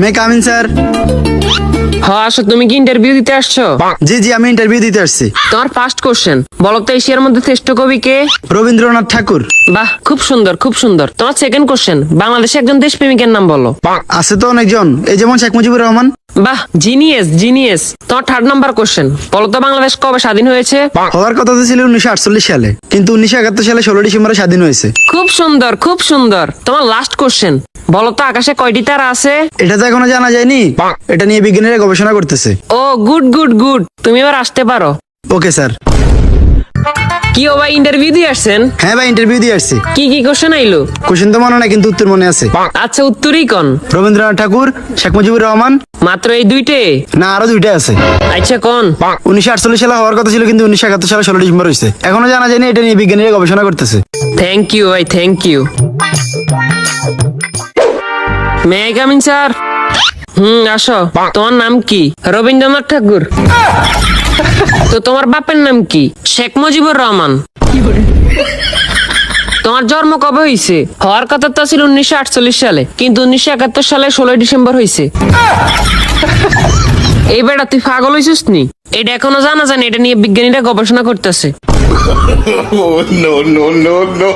মে come in sir. হ্যাঁ আসো, তুমি কি ইন্টারভিউ দিতে আসছো? জি জি, আমি ইন্টারভিউ দিতে আসছি। তোমার ফার্স্ট কোশ্চেন বলো তো, এশিয়ার মধ্যে শ্রেষ্ঠ কবি কে? রবীন্দ্রনাথ ঠাকুর। বাহ, খুব সুন্দর খুব সুন্দর। তোমার সেকেন্ড কোশ্চেন, বাংলাদেশে একজন দেশপ্রেমিকের নাম বলো। আছে তো অনেকজন, এই যেমন শেখ মুজিবুর রহমান। বাহ, জিনিয়াস জিনিয়াস। তোমার থার্ড নাম্বার কোশ্চেন, বলো তো বাংলাদেশ কবে স্বাধীন হয়েছে? হওয়ার কথা তো ছিল 1948 সালে, কিন্তু 1971 সালে 16 ডিসেম্বরে স্বাধীন হয়েছে। খুব সুন্দর খুব সুন্দর। তোমার লাস্ট কোশ্চেন, বলো তো আকাশে কয়টি তারা আছে? এটা তো এখনো জানা যায়নি, এটা নিয়ে বিজ্ঞানীরা গবেষণা করতেছে। ও গুড গুড গুড, তুমি এবার আসতে পারো। Okay sir. কি ও ভাই, ইন্টারভিউ দিয়ে আসছেন? হ্যাঁ ভাই, ইন্টারভিউ দিয়ে আসছি। কি কি কোশ্চেন আইলো? কোশ্চেন তো মনে নাই, কিন্তু উত্তর মনে আছে। আচ্ছা, উত্তরই কোন? রবীন্দ্রনাথ ঠাকুর, শেখ মুজিবুর রহমান। মাত্র এই দুইটে? না, আরো দুইটা আছে। আচ্ছা কোন? 1948 সালে হওয়ার কথা ছিল, কিন্তু 1971 সালে 16 ডিসেম্বর হয়েছে। এখনো জানা যায়নি, এটা নিয়ে বিজ্ঞানীরা গবেষণা করতেছে। থ্যাংক ইউ ভাই, thank you. May I coming sir? আসো। তোমার নাম কি? রবীন্দ্রনাথ ঠাকুর। তো তোমার বাপের নাম কি? শেখ মুজিবুর রহমান। তোমার জন্ম কবে হয়েছে? হওয়ার কথা তো ছিল 1948 সালে, কিন্তু 1971 সালে 16 ডিসেম্বর হয়েছে। এই বেটা, তুই পাগল হয়েছিস নি? এটা এখনো জানা যায় না, এটা নিয়ে বিজ্ঞানীরা গবেষণা করতেছে। Oh, no, no, no, no.